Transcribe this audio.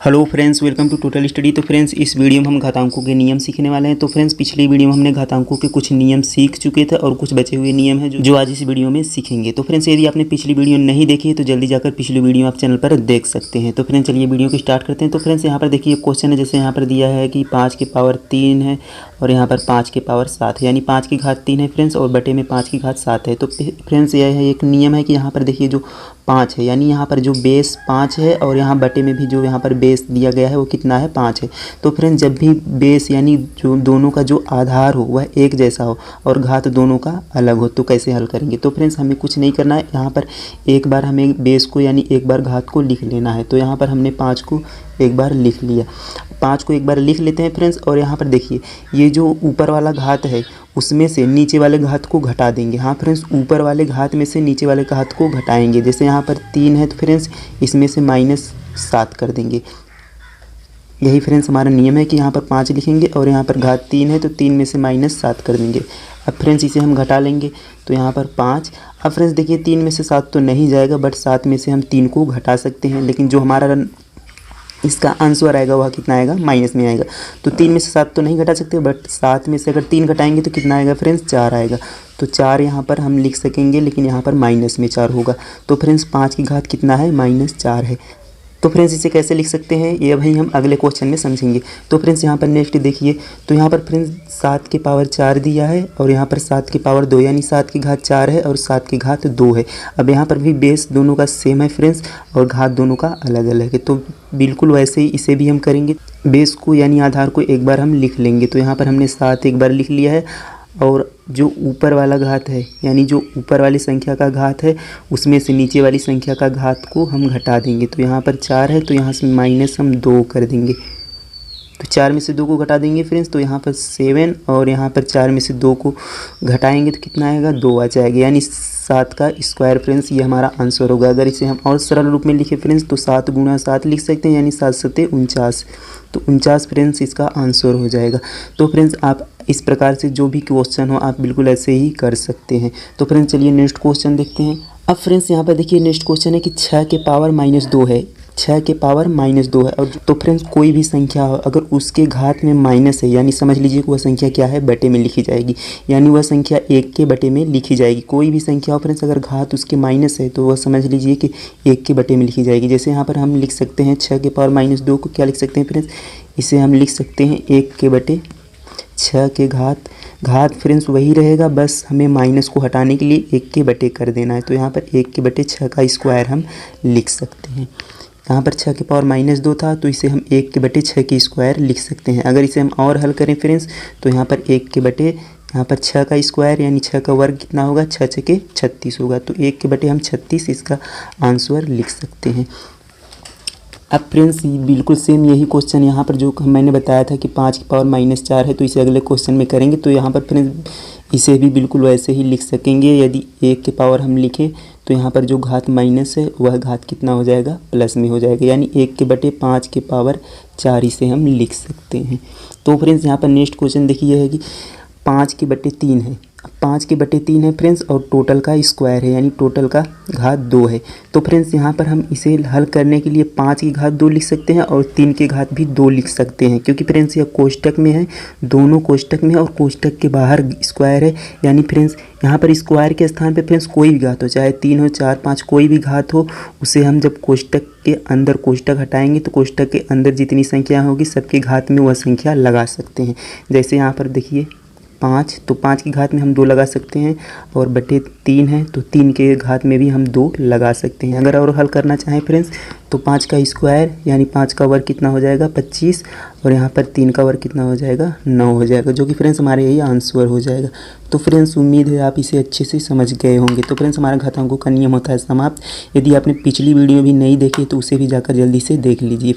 Hello friends, welcome to Total Study. तो friends, इस video में हम घातांकों के नियम सीखने वाले हैं। तो फ्रेंड्स, पिछली वीडियो में हमने घातांकों के कुछ नियम सीख चुके थे और कुछ बचे हुए नियम हैं जो आज इस वीडियो में सीखेंगे। तो फ्रेंड्स, यदि आपने पिछली वीडियो नहीं देखी है तो जल्दी जाकर पिछली वीडियो आप चैनल पर देख सकते हैं। तो फ्रेंड्स, चलिए वीडियो को स्टार्ट करते हैं। तो फ्रेंड्स, यहाँ पर देखिए क्वेश्चन है, जैसे यहाँ पर दिया है कि 5 की पावर 3 है और यहाँ पर 5 की पावर 7 है, यानी 5 की घात 3 है फ्रेंड्स और बटे में 5 की घात 7 है। तो फ्रेंड्स, यह है एक नियम है कि यहाँ पर देखिए जो 5 है, यानी यहाँ पर जो बेस 5 है और यहाँ बटे में भी जो यहाँ पर बेस दिया गया है वो कितना है, 5 है। तो फ्रेंड्स, जब भी बेस यानी जो दोनों का जो आधार हो वह एक जैसा हो और घात दोनों का अलग हो तो कैसे हल करेंगे। तो फ्रेंड्स, हमें कुछ नहीं करना है, यहाँ पर एक बार हमें बेस को यानी एक बार घात को लिख लेना है। तो यहाँ पर हमने 5 को एक बार लिख लिया, 5 को एक बार लिख लेते हैं फ्रेंड्स। और यहाँ पर देखिए ये जो ऊपर वाला घात है उसमें से नीचे वाले घात को घटा देंगे। हाँ फ्रेंड्स, ऊपर वाले घात में से नीचे वाले घात को घटाएंगे। जैसे यहाँ पर 3 है तो फ्रेंड्स इसमें से -7 कर देंगे। यही फ्रेंड्स हमारा नियम है कि यहाँ पर 5 लिखेंगे और यहाँ पर घात 3 है तो 3 में से -7 कर देंगे। अब फ्रेंड्स इसे हम घटा लेंगे तो यहाँ पर 5। अब फ्रेंड्स देखिए 3 में से 7 तो नहीं जाएगा, बट 7 में से हम 3 को घटा सकते हैं, लेकिन जो हमारा इसका आंसर आएगा वह कितना आएगा, माइनस में आएगा। तो 3 में से 7 तो नहीं घटा सकते, बट 7 में से अगर 3 घटाएंगे तो कितना आएगा फ्रेंड्स, 4 आएगा। तो 4 यहाँ पर हम लिख सकेंगे, लेकिन यहाँ पर माइनस में 4 होगा। तो फ्रेंड्स 5 की घात कितना है, -4 है। तो फ्रेंड्स इसे कैसे लिख सकते हैं ये अभी हम अगले क्वेश्चन में समझेंगे। तो फ्रेंड्स यहाँ पर नेक्स्ट देखिए, तो यहाँ पर फ्रेंड्स 7 की पावर 4 दिया है और यहाँ पर 7 की पावर 2, यानी 7 की घात 4 है और 7 की घात 2 है। अब यहाँ पर भी बेस दोनों का सेम है फ्रेंड्स और घात दोनों का अलग अलग है। तो बिल्कुल वैसे ही इसे भी हम करेंगे, बेस को यानी आधार को एक बार हम लिख लेंगे। तो यहाँ पर हमने 7 एक बार लिख लिया है और जो ऊपर वाला घात है यानी जो ऊपर वाली संख्या का घात है उसमें से नीचे वाली संख्या का घात को हम घटा देंगे। तो यहाँ पर 4 है तो यहाँ से माइनस हम 2 कर देंगे। तो 4 में से 2 को घटा देंगे फ्रेंड्स, तो यहाँ पर 7 और यहाँ पर 4 में से 2 को घटाएंगे तो कितना आएगा, 2 आ जाएगा, यानी 7 का स्क्वायर फ्रेंड्स ये हमारा आंसर होगा। अगर इसे हम और सरल रूप में लिखे फ्रेंड्स तो 7 गुणा 7 लिख सकते हैं, यानी 7 सत्ते 49। तो 49 फ्रेंड्स इसका आंसर हो जाएगा। तो फ्रेंड्स आप इस प्रकार से जो भी क्वेश्चन हो आप बिल्कुल ऐसे ही कर सकते हैं। तो फ्रेंड्स चलिए नेक्स्ट क्वेश्चन देखते हैं। अब फ्रेंड्स यहाँ पर देखिए नेक्स्ट क्वेश्चन है कि 6 के पावर -2 है, 6 के पावर -2 है। और तो फ्रेंड्स कोई भी संख्या हो अगर उसके घात में माइनस है, यानी समझ लीजिए कि वह संख्या क्या है, बटे में लिखी जाएगी, यानी वह संख्या 1 के बटे में लिखी जाएगी। कोई भी संख्या हो फ्रेंड्स अगर घात उसके माइनस है तो वह समझ लीजिए कि 1 के बटे में लिखी जाएगी। जैसे यहाँ पर हम लिख सकते हैं 6 के पावर -2 को क्या लिख सकते हैं फ्रेंड्स, इसे हम लिख सकते हैं 1 के बटे 6 के घात फ्रेंड्स वही रहेगा, बस हमें माइनस को हटाने के लिए 1 के बटे कर देना है। तो यहाँ पर 1 के बटे 6 का स्क्वायर हम लिख सकते हैं। यहाँ पर 6 के पावर -2 था तो इसे हम 1 के बटे 6 की स्क्वायर लिख सकते हैं। अगर इसे हम और हल करें फ्रेंड्स तो यहाँ पर 1 के बटे यहाँ पर 6 का स्क्वायर यानी 6 का वर्ग कितना होगा, 6 छके 36 होगा। तो 1 के बटे हम 36 इसका आंसर लिख सकते हैं। अब फ्रेंड्स बिल्कुल सेम यही क्वेश्चन यहाँ पर जो मैंने बताया था कि 5 की पावर -4 है तो इसे अगले क्वेश्चन में करेंगे। तो यहाँ पर फ्रेंड्स इसे भी बिल्कुल वैसे ही लिख सकेंगे। यदि 1 के पावर हम लिखें तो यहाँ पर जो घात माइनस है वह घात कितना हो जाएगा, प्लस में हो जाएगा, यानी 1 के बटे 5 के पावर 4 इसे हम लिख सकते हैं। तो फ्रेंड्स यहाँ पर नेक्स्ट क्वेश्चन देखिए है कि 5 के बटे 3 है, 5 के बटे 3 है फ्रेंड्स और टोटल का स्क्वायर है, यानी टोटल का घात 2 है। तो फ्रेंड्स यहाँ पर हम इसे हल करने के लिए 5 की घात 2 लिख सकते हैं और 3 की घात भी 2 लिख सकते हैं, क्योंकि फ्रेंड्स यह कोष्टक में है, दोनों कोष्टक में और कोष्टक के बाहर स्क्वायर है। यानी फ्रेंड्स यहाँ पर स्क्वायर के स्थान पे फ्रेंड्स कोई भी घात हो, चाहे 3 हो 4 5 कोई भी घात हो, उसे हम जब कोष्टक के अंदर कोष्टक हटाएंगे तो कोष्टक के अंदर जितनी संख्या होगी सबके घात में वह संख्या लगा सकते हैं। जैसे यहाँ पर देखिए 5, तो 5 की घात में हम 2 लगा सकते हैं और बटे 3 है तो 3 के घात में भी हम 2 लगा सकते हैं। अगर और हल करना चाहें फ्रेंड्स तो 5 का स्क्वायर यानी 5 का वर्ग कितना हो जाएगा, 25, और यहाँ पर 3 का वर्ग कितना हो जाएगा, 9 हो जाएगा, जो कि फ्रेंड्स हमारे यही आंसर हो जाएगा। तो फ्रेंड्स उम्मीद है आप इसे अच्छे से समझ गए होंगे। तो फ्रेंड्स हमारा घातांकों का नियम होता है समाप्त। यदि आपने पिछली वीडियो भी नहीं देखी तो उसे भी जाकर जल्दी से देख लीजिए।